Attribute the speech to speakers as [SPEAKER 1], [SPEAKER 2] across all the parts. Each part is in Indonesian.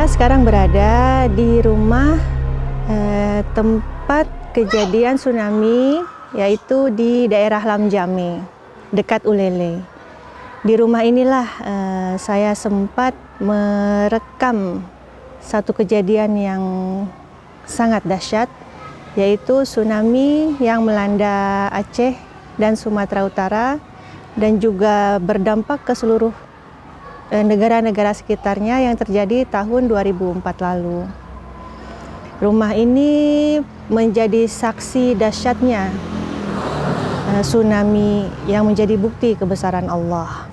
[SPEAKER 1] Kita sekarang berada di rumah tempat kejadian tsunami, yaitu di daerah Lamjame, dekat Ulele. Di rumah inilah saya sempat merekam satu kejadian yang sangat dahsyat, yaitu tsunami yang melanda Aceh dan Sumatera Utara dan juga berdampak ke seluruh negara-negara sekitarnya yang terjadi tahun 2004 lalu. Rumah ini menjadi saksi dahsyatnya tsunami yang menjadi bukti kebesaran Allah.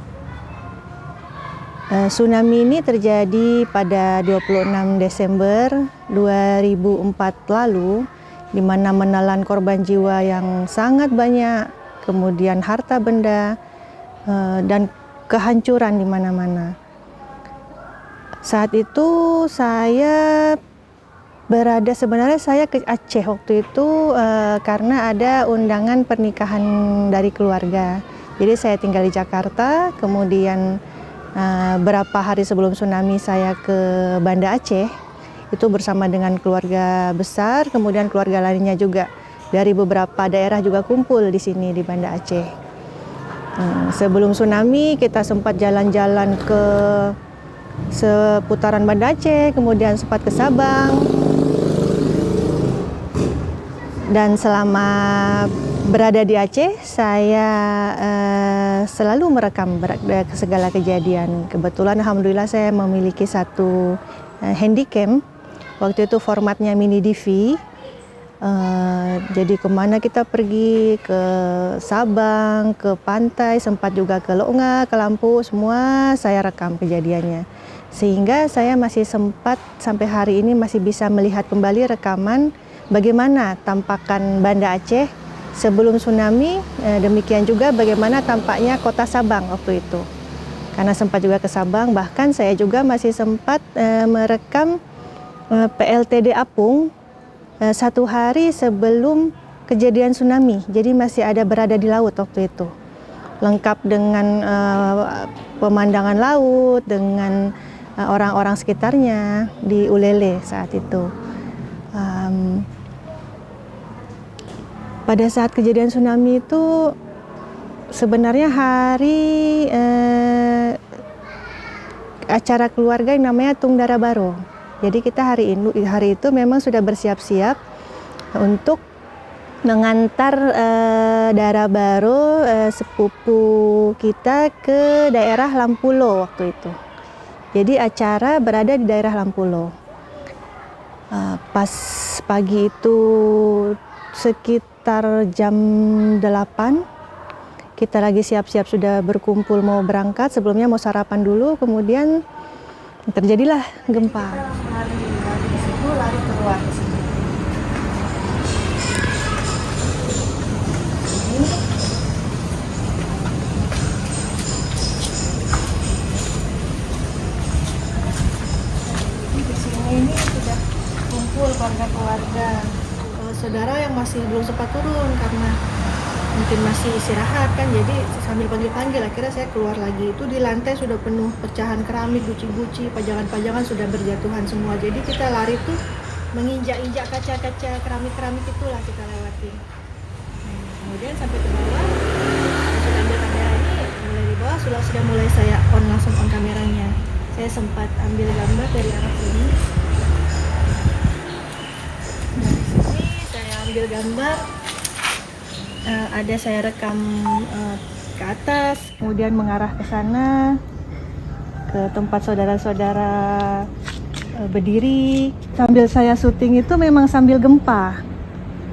[SPEAKER 1] Tsunami ini terjadi pada 26 Desember 2004 lalu, di mana menelan korban jiwa yang sangat banyak, kemudian harta benda dan kehancuran di mana-mana. Saat itu saya sebenarnya saya ke Aceh waktu itu karena ada undangan pernikahan dari keluarga. Jadi saya tinggal di Jakarta, kemudian berapa hari sebelum tsunami saya ke Banda Aceh, itu bersama dengan keluarga besar, kemudian keluarga lainnya juga dari beberapa daerah juga kumpul di sini di Banda Aceh. Sebelum tsunami kita sempat jalan-jalan ke seputaran Banda Aceh, kemudian sempat ke Sabang. Dan selama berada di Aceh, saya selalu merekam segala kejadian. Kebetulan alhamdulillah saya memiliki satu handycam. Waktu itu formatnya mini DV. Jadi kemana kita pergi, ke Sabang, ke pantai, sempat juga ke Longa, ke Lampu, semua saya rekam kejadiannya. Sehingga saya masih sempat sampai hari ini masih bisa melihat kembali rekaman bagaimana tampakan Banda Aceh sebelum tsunami, demikian juga bagaimana tampaknya kota Sabang waktu itu. Karena sempat juga ke Sabang, bahkan saya juga masih sempat merekam PLTD Apung satu hari sebelum kejadian tsunami, jadi masih ada berada di laut waktu itu, lengkap dengan pemandangan laut, dengan orang-orang sekitarnya di Ulele saat itu. Pada saat kejadian tsunami itu sebenarnya hari acara keluarga yang namanya Tung Dara Baro. Jadi kita hari itu memang sudah bersiap-siap untuk mengantar Dara Baro, sepupu kita, ke daerah Lampulo waktu itu. Jadi acara berada di daerah Lampulo. Pas pagi itu sekitar jam 8, kita lagi siap-siap sudah berkumpul mau berangkat, sebelumnya mau sarapan dulu, kemudian terjadilah gempa. Lari ke situ, lari keluar ke sini. Di sini ini sudah kumpul keluarga-keluarga. Saudara yang masih belum sempat turun karena mungkin masih istirahat kan, jadi sambil panggil-panggil akhirnya saya keluar lagi. Itu di lantai sudah penuh pecahan keramik, guci-guci, pajangan-pajangan sudah berjatuhan semua. Jadi kita lari tuh menginjak-injak kaca-kaca keramik-keramik itulah kita lewati. Kemudian sampai ke bawah, sudah ambil kamera ini, mulai di bawah sudah mulai saya langsung on kameranya. Saya sempat ambil gambar dari arah sini. Dari sini saya ambil gambar. Ada saya rekam ke atas, kemudian mengarah ke sana, ke tempat saudara-saudara berdiri. Sambil saya syuting itu memang sambil gempa,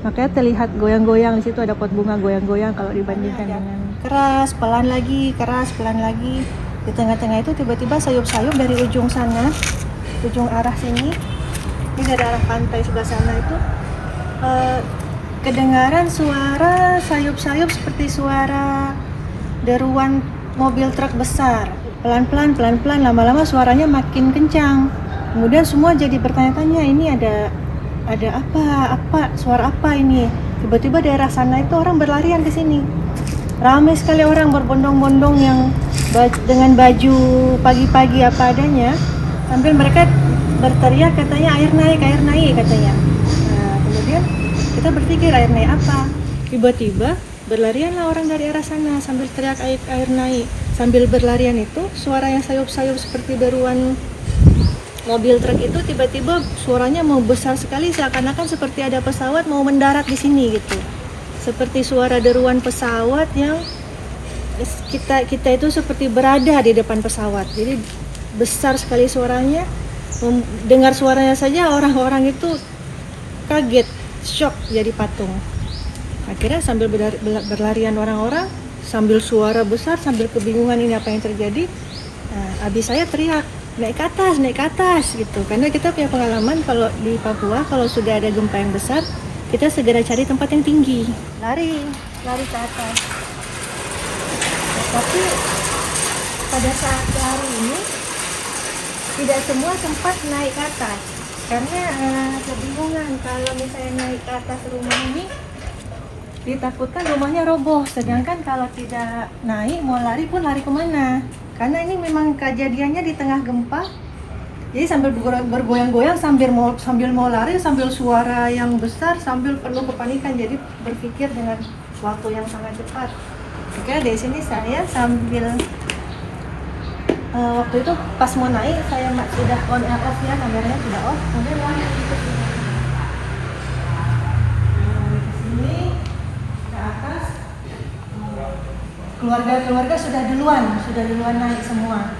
[SPEAKER 1] makanya terlihat goyang-goyang. Di situ ada pot bunga goyang-goyang kalau dibandingkan dengan keras, pelan lagi, keras, pelan lagi. Di tengah-tengah itu tiba-tiba sayup-sayup dari ujung sana, ujung arah sini, ini dari arah pantai sebelah sana itu kedengaran suara sayup-sayup seperti suara deruan mobil truk besar. Pelan-pelan, pelan-pelan, lama-lama suaranya makin kencang. Kemudian semua jadi bertanya-tanya, ini ada apa, suara apa ini? Tiba-tiba daerah sana itu orang berlarian ke sini. Ramai sekali orang berbondong-bondong yang dengan baju pagi-pagi apa adanya, sambil mereka berteriak katanya air naik katanya. Nah, kemudian kita berpikir air naik apa? Tiba-tiba berlarianlah orang dari arah sana sambil teriak air naik. Sambil berlarian itu suara yang sayup-sayup seperti deruan mobil truk itu tiba-tiba suaranya mau besar sekali, seakan-akan seperti ada pesawat mau mendarat di sini gitu. Seperti suara deruan pesawat yang kita itu seperti berada di depan pesawat. Jadi besar sekali suaranya. Dengar suaranya saja orang-orang itu kaget, shock jadi patung. Akhirnya sambil berlarian orang-orang, sambil suara besar, sambil kebingungan ini apa yang terjadi. Nah, abis saya teriak, naik ke atas gitu. Karena kita punya pengalaman kalau di Papua kalau sudah ada gempa yang besar, kita segera cari tempat yang tinggi, lari ke atas. Tapi pada saat lari ini tidak semua sempat naik ke atas karena kebingungan kalau misalnya naik ke atas rumah ini ditakutkan rumahnya roboh, sedangkan kalau tidak naik mau lari pun lari kemana, karena ini memang kejadiannya di tengah gempa. Jadi sambil bergoyang-goyang sambil mau lari, sambil suara yang besar, sambil penuh kepanikan, jadi berpikir dengan waktu yang sangat cepat. Oke, di sini saya sambil waktu itu pas mau naik saya sudah on and off ya, kameranya sudah off, kemudian lari ke sini ke atas. Keluarga sudah duluan naik semua.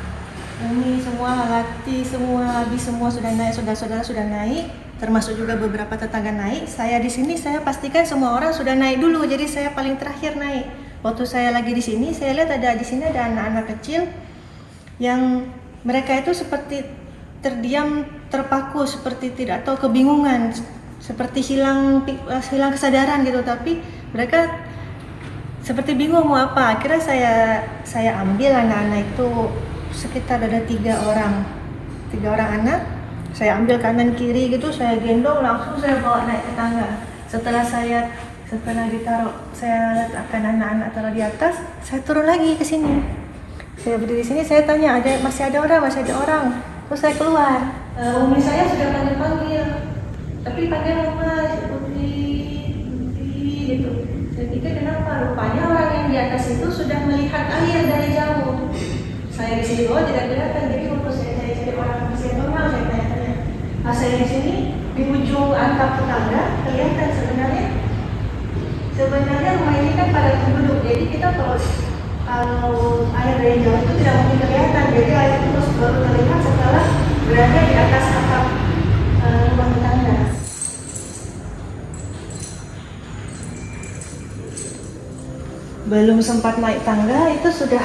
[SPEAKER 1] Ini semua Halati, semua Abi semua sudah naik, saudara-saudara sudah naik, termasuk juga beberapa tetangga naik. Saya di sini saya pastikan semua orang sudah naik dulu, jadi saya paling terakhir naik. Waktu saya lagi di sini, saya lihat di sini ada anak-anak kecil yang mereka itu seperti terdiam, terpaku, seperti tidak tahu, kebingungan, seperti hilang kesadaran gitu. Tapi mereka seperti bingung mau apa. Akhirnya saya ambil anak-anak itu, sekitar ada tiga orang anak. Saya ambil kanan kiri gitu, saya gendong, langsung saya bawa naik ke tangga. Setelah ditaruh, saya letakkan anak-anak taruh di atas, saya turun lagi ke sini. Saya berdiri di sini, saya tanya, masih ada orang. Terus saya keluar. Umi saya sudah panggil, tapi panggil nama Putri gitu. Saya pikir kenapa? Rupanya orang yang di atas itu sudah melihat air dari jauh. Saya di sini bawah tidak kelihatan, jadi waktu saya cari orang masih normal, saya tanya-tanya. Pas saya di sini di ujung atap tetangga kelihatan sebenarnya rumah ini kan padat penduduk, jadi kita kalau air dari jauh itu tidak mungkin kelihatan, jadi air itu baru terlihat setelah berada di atas atap rumah tetangga. Belum sempat naik tangga itu sudah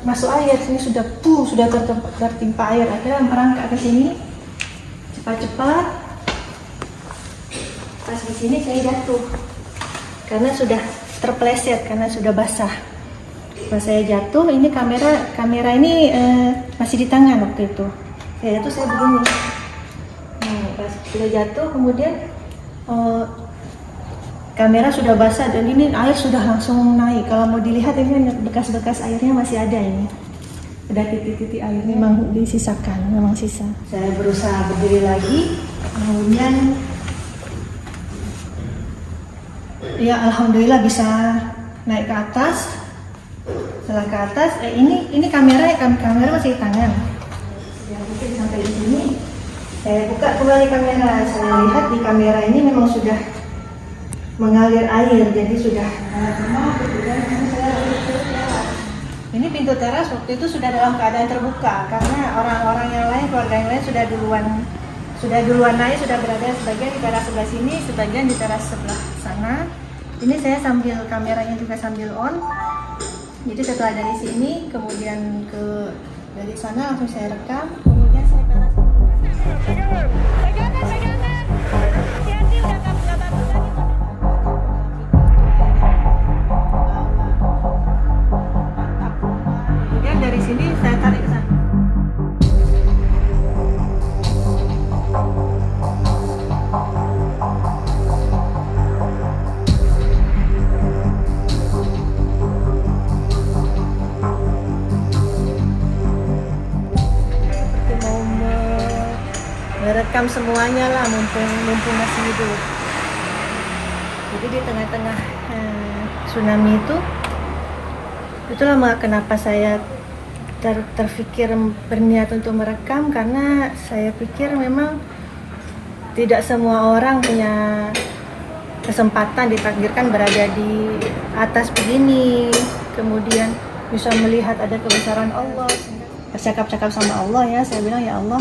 [SPEAKER 1] masuk air, sini sudah tertimpa air. Akhirnya merangkak ke sini cepat-cepat. Pas di sini saya jatuh karena sudah terpleset, karena sudah basah. Pas saya jatuh, ini kamera ini masih di tangan waktu itu. Saya jatuh, saya begini. Nah, pas sudah jatuh, kemudian kamera sudah basah dan ini air sudah langsung naik. Kalau mau dilihat ini bekas-bekas airnya masih ada ini. Ada titik-titik air memang disisakan, memang sisa. Saya berusaha berdiri lagi, kemudian ya alhamdulillah bisa naik ke atas. Setelah ke atas, ini kamera masih di tangan. Saya buka sampai di sini. Saya buka kembali kamera. Saya lihat di kamera ini memang sudah mengalir air, jadi sudah ini pintu teras waktu itu sudah dalam keadaan terbuka karena orang-orang yang lain, keluarga yang lain sudah duluan naik, sudah berada sebagian di teras sebelah sini, sebagian di teras sebelah sana. Ini saya sambil kameranya juga sambil on. Jadi setelah dari sini kemudian dari sana langsung saya rekam, kemudian saya ke arah sini. Hati-hati udah nggak bagus lagi. Kemudian dari sini saya tarik ke sana. merekam semuanya lah, mumpung masih hidup. Jadi di tengah-tengah tsunami itulah kenapa saya terfikir berniat untuk merekam, karena saya pikir memang tidak semua orang punya kesempatan ditakdirkan berada di atas begini, kemudian bisa melihat ada kebesaran Allah. Bercakap-cakap sama Allah ya, saya bilang ya Allah,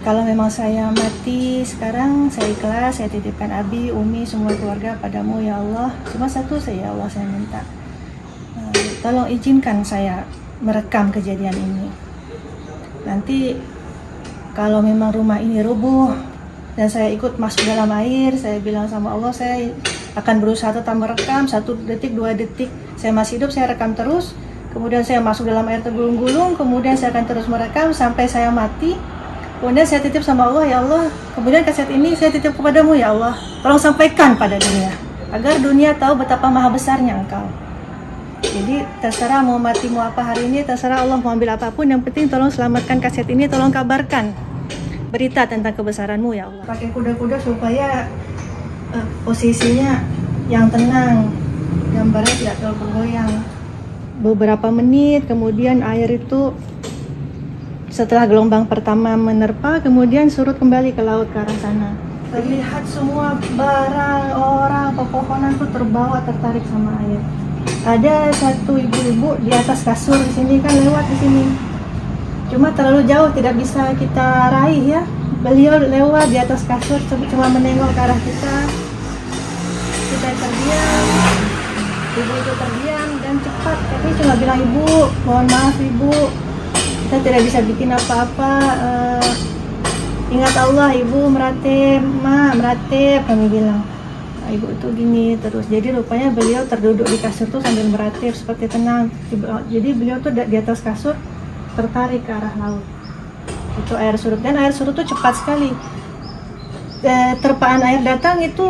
[SPEAKER 1] kalau memang saya mati sekarang, saya ikhlas, saya titipkan Abi, Umi, semua keluarga padamu ya Allah. Cuma satu saya, ya Allah, saya minta, tolong izinkan saya merekam kejadian ini. Nanti kalau memang rumah ini rubuh dan saya ikut masuk dalam air, saya bilang sama Allah, saya akan berusaha tetap merekam 1 detik, 2 detik. Saya masih hidup, saya rekam terus. Kemudian saya masuk dalam air tergulung-gulung, kemudian saya akan terus merekam sampai saya mati. Kemudian saya titip sama Allah, ya Allah, kemudian kaset ini saya titip kepadamu ya Allah. Tolong sampaikan pada dunia, agar dunia tahu betapa maha besarnya Engkau. Jadi terserah mau mati mau apa hari ini, terserah Allah mau ambil apapun, yang penting tolong selamatkan kaset ini, tolong kabarkan berita tentang kebesaranmu ya Allah. Pakai kuda-kuda supaya posisinya yang tenang, gambarnya tidak terlalu bergoyang. Beberapa menit kemudian air itu setelah gelombang pertama menerpa, kemudian surut kembali ke laut ke arah sana. Terlihat semua barang, orang, pepohonan itu terbawa, tertarik sama air. Ada satu ibu-ibu di atas kasur di sini, kan lewat di sini. Cuma terlalu jauh, tidak bisa kita raih ya. Beliau lewat di atas kasur, cuma menengok ke arah kita. Kita terdiam, ibu itu terdiam dan cepat. Tapi cuma bilang, ibu, mohon maaf ibu, kita tidak bisa bikin apa-apa. Ingat Allah, ibu, meratib, ma, meratib, kami bilang. Nah, ibu itu gini terus. Jadi rupanya beliau terduduk di kasur tuh sambil meratib seperti tenang. Jadi beliau tuh di atas kasur tertarik ke arah laut. Itu air surut, dan air surut tuh cepat sekali. Terpaan air datang itu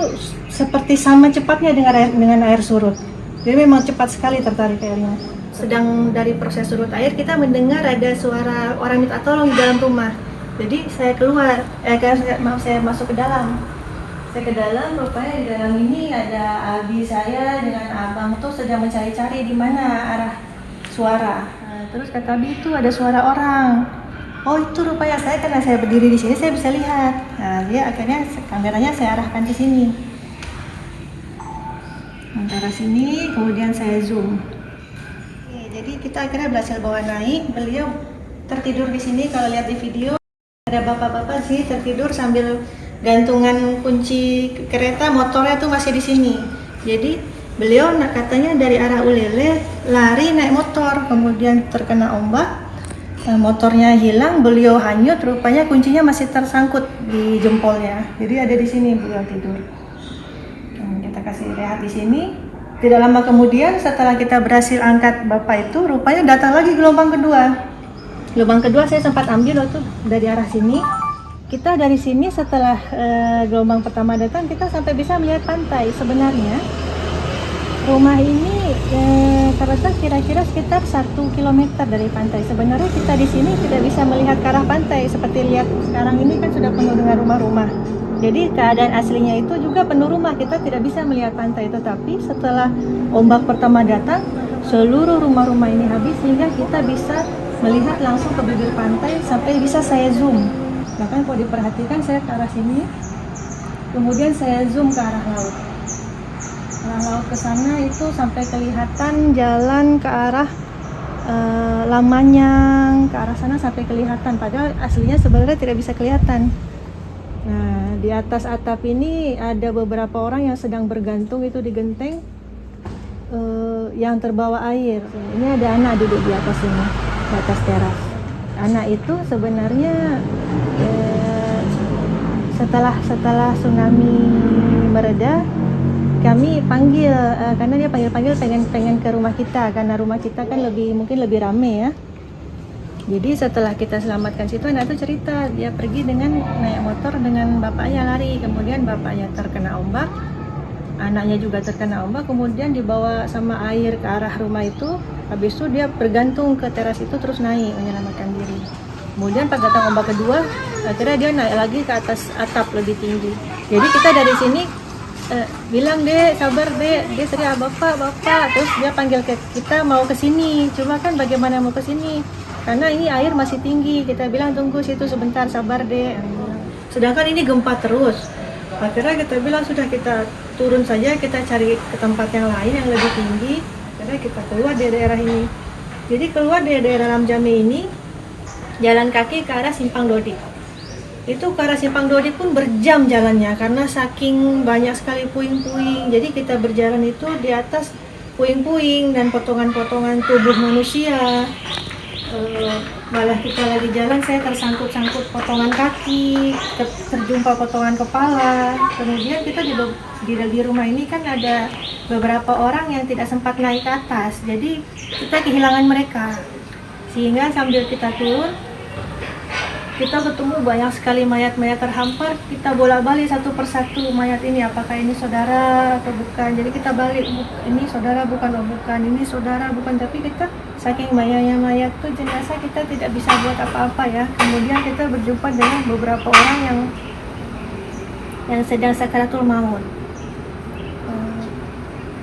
[SPEAKER 1] seperti sama cepatnya dengan air surut. Jadi memang cepat sekali tertarik airnya. Sedang dari proses surut air, kita mendengar ada suara orang minta tolong di dalam rumah. Jadi saya keluar, saya masuk ke dalam. Saya ke dalam, rupanya di dalam ini ada abi saya dengan abang tuh sedang mencari-cari di mana arah suara. Nah, terus kata abi itu ada suara orang. Oh itu rupanya saya, karena saya berdiri di sini saya bisa lihat. Nah dia akhirnya kameranya saya arahkan ke sini. Antara sini, kemudian saya zoom. Jadi kita akhirnya berhasil bawa naik. Beliau tertidur di sini. Kalau lihat di video ada bapak-bapak sih tertidur sambil gantungan kunci kereta motornya tuh masih di sini. Jadi beliau katanya dari arah Ulele lari naik motor, kemudian terkena ombak, motornya hilang, beliau hanyut. Rupanya kuncinya masih tersangkut di jempolnya. Jadi ada di sini beliau tidur. Kita kasih rehat di sini. Tidak lama kemudian setelah kita berhasil angkat bapak itu, rupanya datang lagi gelombang kedua. Gelombang kedua saya sempat ambil waktu dari arah sini. Kita dari sini setelah gelombang pertama datang, kita sampai bisa melihat pantai. Sebenarnya rumah ini terletak kira-kira sekitar 1 km dari pantai. Sebenarnya kita di sini tidak bisa melihat ke arah pantai. Seperti lihat sekarang ini kan sudah penuh dengan rumah-rumah. Jadi keadaan aslinya itu juga penuh rumah, kita tidak bisa melihat pantai. Tetapi setelah ombak pertama datang, seluruh rumah-rumah ini habis sehingga kita bisa melihat langsung ke bibir pantai sampai bisa saya zoom. Bahkan kalau diperhatikan saya ke arah sini, kemudian saya zoom ke arah laut. Arah laut ke sana itu sampai kelihatan jalan ke arah Lamanyang, ke arah sana sampai kelihatan. Padahal aslinya sebenarnya tidak bisa kelihatan. Nah, di atas atap ini ada beberapa orang yang sedang bergantung itu di genteng yang terbawa air. Ini ada anak duduk di atas ini, di atas teras. Anak itu sebenarnya setelah tsunami mereda, kami panggil karena dia panggil pengen ke rumah kita, karena rumah kita kan mungkin lebih rame ya. Jadi setelah kita selamatkan situ, anak itu cerita dia pergi dengan naik motor dengan bapaknya lari, kemudian bapaknya terkena ombak, anaknya juga terkena ombak, kemudian dibawa sama air ke arah rumah itu. Habis itu dia bergantung ke teras itu terus naik menyelamatkan diri. Kemudian pas datang ombak kedua, akhirnya dia naik lagi ke atas atap lebih tinggi. Jadi kita dari sini bilang, Dek, sabar Dek, dia teriak bapak, terus dia panggil kita mau ke sini. Cuma kan bagaimana mau ke sini? Karena ini air masih tinggi. Kita bilang tunggu situ sebentar, sabar Dek. Sedangkan ini gempa terus. Akhirnya kita bilang sudah, kita turun saja, kita cari ke tempat yang lain yang lebih tinggi. Akhirnya kita keluar dari daerah ini. Jadi keluar dari daerah Ramjame ini, jalan kaki ke arah Simpang Dodi. Itu ke arah Simpang Dodi pun berjam jalannya karena saking banyak sekali puing-puing. Jadi kita berjalan itu di atas puing-puing dan potongan-potongan tubuh manusia. Malah kita lagi jalan, saya tersangkut-sangkut potongan kaki, terjumpa potongan kepala. Kemudian kita di rumah ini kan ada beberapa orang yang tidak sempat naik ke atas. Jadi kita kehilangan mereka. Sehingga sambil kita turun, kita ketemu banyak sekali mayat-mayat terhampar. Kita bolak-balik satu persatu mayat ini, apakah ini saudara atau bukan. Jadi kita balik, ini saudara bukan, oh bukan, ini saudara bukan. Tapi kita saking banyaknya mayat tuh jenazah, kita tidak bisa buat apa-apa ya. Kemudian kita berjumpa dengan beberapa orang yang sedang sakaratul maut.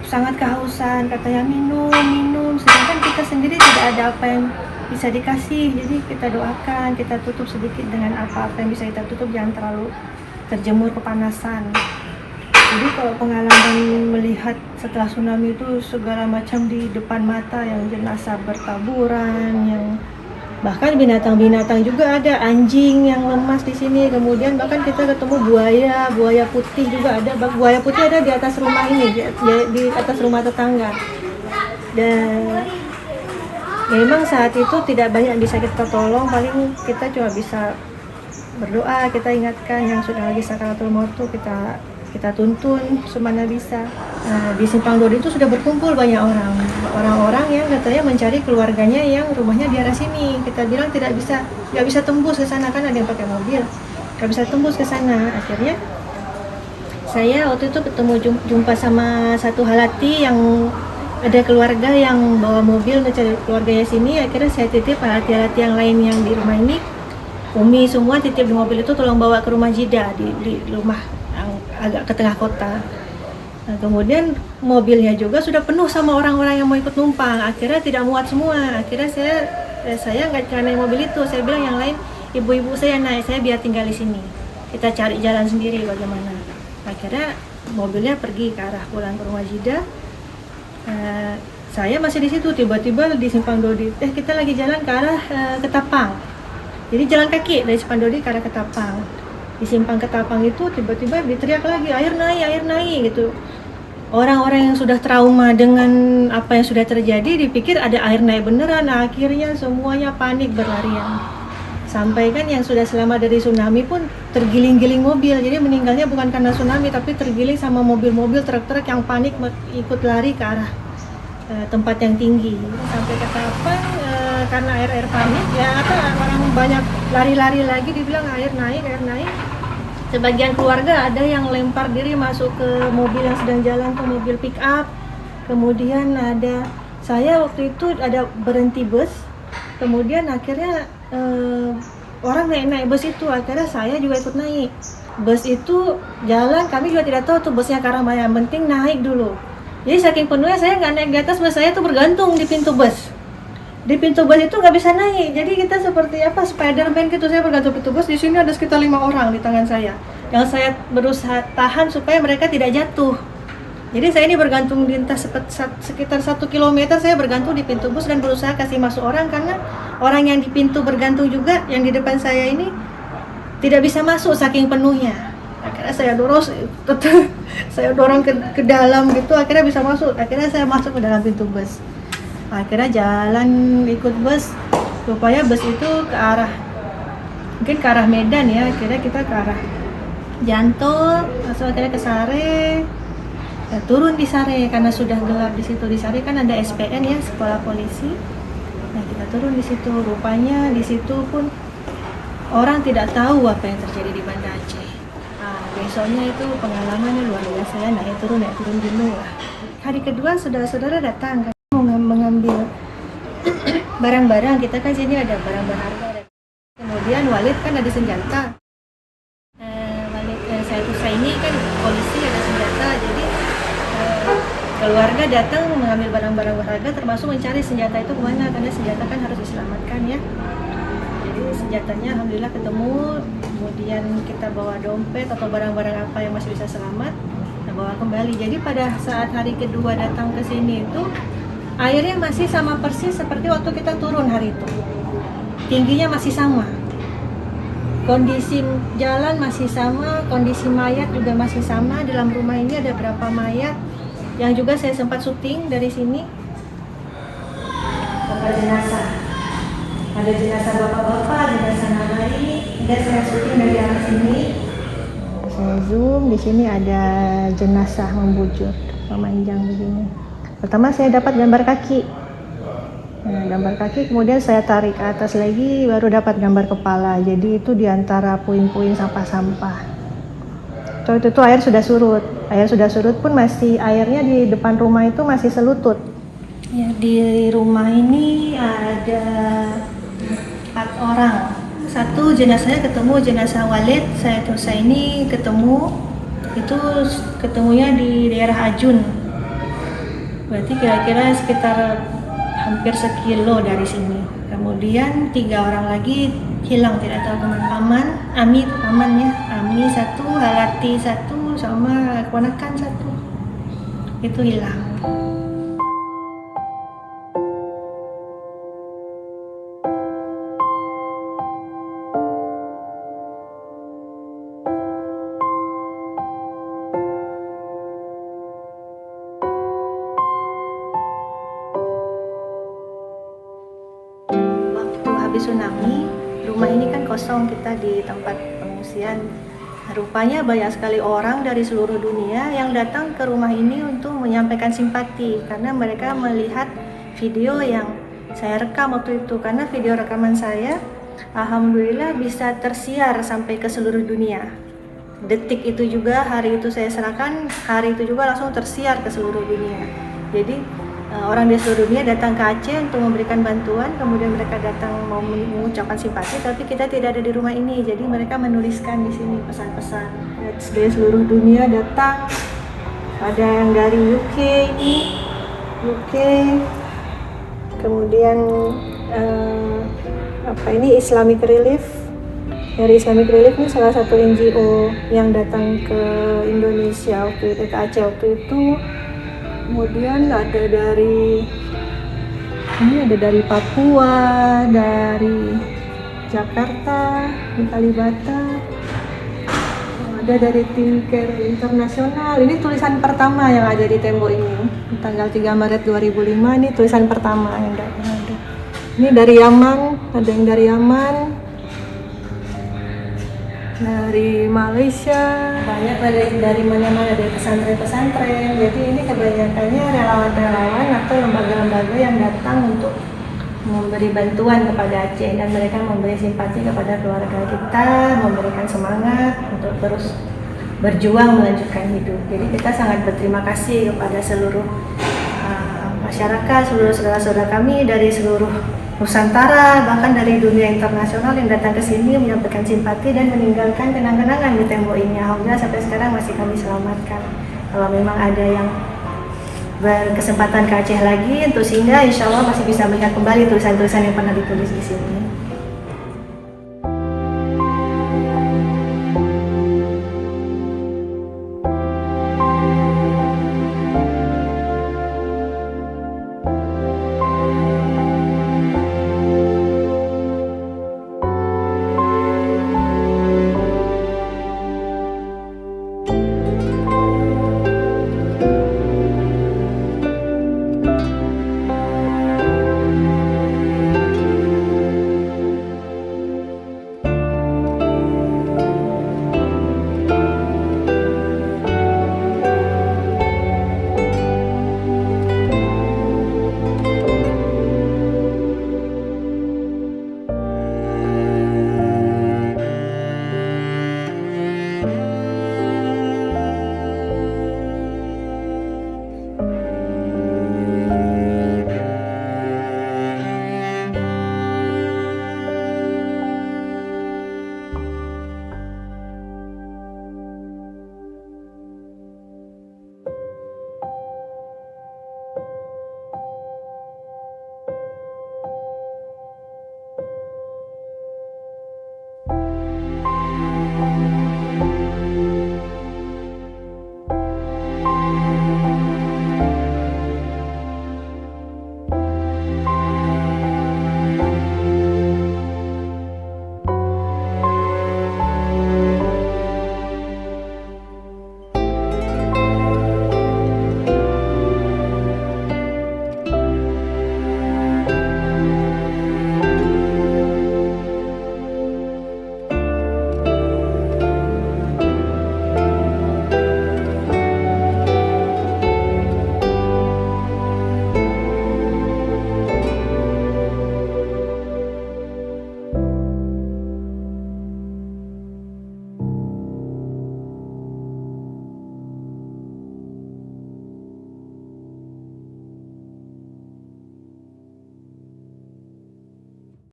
[SPEAKER 1] Sangat kehausan, katanya minum. Sedangkan kita sendiri tidak ada apa yang bisa dikasih. Jadi kita doakan, kita tutup sedikit dengan apa-apa yang bisa kita tutup, jangan terlalu terjemur kepanasan. Jadi kalau pengalaman melihat setelah tsunami itu segala macam di depan mata, yang jenazah bertaburan, yang bahkan binatang-binatang juga ada, anjing yang lemas di sini. Kemudian bahkan kita ketemu buaya putih juga ada. Buaya putih ada di atas rumah ini, di atas rumah tetangga. Dan memang saat itu tidak banyak yang bisa kita tolong, paling kita cuma bisa berdoa, kita ingatkan yang sudah lagi sakaratul maut tuh kita tuntun semana bisa. Nah, di Simpang Dodi itu sudah berkumpul banyak orang-orang yang katanya mencari keluarganya yang rumahnya di arah sini. Kita bilang nggak bisa tembus ke sana, kan ada yang pakai mobil, nggak bisa tembus ke sana. Akhirnya saya waktu itu jumpa sama satu halati yang ada keluarga yang bawa mobil mencari keluarganya sini. Akhirnya saya titip halati-halati yang lain yang di rumah ini, Umi semua titip di mobil itu, tolong bawa ke rumah Jida di rumah yang agak ke tengah kota. Nah, kemudian mobilnya juga sudah penuh sama orang-orang yang mau ikut numpang. Akhirnya tidak muat semua. Akhirnya saya nggak naik mobil itu. Saya bilang yang lain, ibu-ibu saya naik, saya biar tinggal di sini. Kita cari jalan sendiri bagaimana. Akhirnya mobilnya pergi ke arah pulang ke rumah Jida. Saya masih di situ, tiba-tiba di Simpang Dodi, kita lagi jalan ke arah Ketapang. Jadi jalan kaki dari Simpang Dodi ke arah Ketapang. Di Simpang Ketapang itu tiba-tiba diteriak lagi, air naik gitu. Orang-orang yang sudah trauma dengan apa yang sudah terjadi dipikir ada air naik beneran. Nah, akhirnya semuanya panik berlarian. Sampai kan yang sudah selamat dari tsunami pun tergiling-giling mobil. Jadi meninggalnya bukan karena tsunami, tapi tergiling sama mobil-mobil, truk-truk yang panik ikut lari ke arah tempat yang tinggi. Sampai ke Ketapang karena air panik ya, orang banyak lari-lari lagi, dibilang air naik. Sebagian keluarga ada yang lempar diri masuk ke mobil yang sedang jalan, tuh mobil pick up. Kemudian saya waktu itu ada berhenti bus. Kemudian akhirnya orang naik bus itu, akhirnya saya juga ikut naik. Bus itu jalan, kami juga tidak tahu tuh busnya ke arah mana, yang penting naik dulu. Jadi saking penuhnya saya nggak naik di atas bus, saya tuh bergantung di pintu bus. Di pintu bus itu nggak bisa naik, jadi kita seperti apa, Spiderman gitu. Saya bergantung pintu bus. Di sini ada sekitar 5 orang di tangan saya, yang saya berusaha tahan supaya mereka tidak jatuh. Jadi saya ini bergantung di sekitar 1 kilometer, saya bergantung di pintu bus dan berusaha kasih masuk orang, karena orang yang di pintu bergantung juga, yang di depan saya ini tidak bisa masuk saking penuhnya. Akhirnya saya dorong ke dalam gitu, akhirnya bisa masuk. Akhirnya saya masuk ke dalam pintu bus. Akhirnya jalan ikut bus, rupanya bus itu mungkin ke arah Medan ya. Akhirnya kita ke arah Janto, langsung akhirnya ke Sare. Turun di Sare karena sudah gelap di situ. Di Sare kan ada SPN ya, sekolah polisi. Nah, kita turun di situ. Rupanya di situ pun orang tidak tahu apa yang terjadi di Banda Aceh. Besoknya itu pengalamannya luar biasa ya, naik turun gunung lah. Hari kedua saudara-saudara datang mengambil barang-barang. Kita kan sini ada barang berharga, kemudian Walid kan ada senjata. Walid Saiful ini kan polisi ada senjata, jadi keluarga datang mengambil barang-barang berharga termasuk mencari senjata itu kemana, karena senjata kan harus diselamatkan ya. Jadi senjatanya alhamdulillah ketemu, kemudian kita bawa dompet atau barang-barang apa yang masih bisa selamat, kita bawa kembali. Jadi pada saat hari kedua datang ke sini itu airnya masih sama persis seperti waktu kita turun hari itu. Tingginya masih sama. Kondisi jalan masih sama, kondisi mayat juga masih sama. Dalam rumah ini ada berapa mayat yang juga saya sempat syuting dari sini. Berapa jenazah? Ada jenazah bapak-bapak, jenazah nabai. Dan saya syuting dari atas sini. Saya zoom, di sini ada jenazah membujur, memanjang begini. Pertama saya dapat gambar kaki. Nah, gambar kaki, kemudian saya tarik ke atas lagi, baru dapat gambar kepala. Jadi itu diantara puing-puing sampah-sampah. Waktu itu air sudah surut. Air sudah surut pun masih airnya di depan rumah itu masih selutut. Ya, di rumah ini ada 4 orang. Satu jenazahnya ketemu, jenazah Walid Saiful ini ketemu. Itu ketemunya di daerah Ajun. Berarti kira-kira sekitar hampir sekilo dari sini. Kemudian 3 orang lagi hilang, tidak tahu kemana. Ami ya, Ami 1, Halati 1, sama keponakan 1 itu hilang. Habis tsunami, rumah ini kan kosong, kita di tempat pengungsian. Rupanya banyak sekali orang dari seluruh dunia yang datang ke rumah ini untuk menyampaikan simpati karena mereka melihat video yang saya rekam waktu itu. Karena video rekaman saya alhamdulillah bisa tersiar sampai ke seluruh dunia. Detik itu juga, hari itu saya serahkan, hari itu juga langsung tersiar ke seluruh dunia. Jadi orang di seluruh dunia datang ke Aceh untuk memberikan bantuan, kemudian mereka datang mau mengucapkan simpati, tapi kita tidak ada di rumah ini, jadi mereka menuliskan di sini pesan-pesan. Dari seluruh dunia datang, ada yang dari UK, kemudian ini Islamic Relief. Dari Islamic Relief ini salah satu NGO yang datang ke Indonesia waktu itu, ke Aceh waktu itu. Kemudian ada dari Papua, dari Jakarta, di Kalibata, ada dari Tim Care Internasional. Ini tulisan pertama yang ada di tembok ini, tanggal 3 Maret 2005. Ini tulisan pertama yang ada. Ini dari Yaman, ada yang dari Yaman, dari Malaysia, banyak dari mana-mana, dari pesantren-pesantren. Jadi ini kebanyakannya relawan-relawan atau lembaga-lembaga yang datang untuk memberi bantuan kepada Aceh, dan mereka memberi simpati kepada keluarga kita, memberikan semangat untuk terus berjuang melanjutkan hidup. Jadi kita sangat berterima kasih kepada seluruh masyarakat, seluruh saudara-saudara kami dari seluruh Nusantara, bahkan dari dunia internasional yang datang ke sini menyampaikan simpati dan meninggalkan kenang-kenangan di tembok ini. Alhamdulillah sampai sekarang masih kami selamatkan. Kalau memang ada yang berkesempatan ke Aceh lagi untuk singgah, insya Allah masih bisa melihat kembali tulisan-tulisan yang pernah ditulis di sini.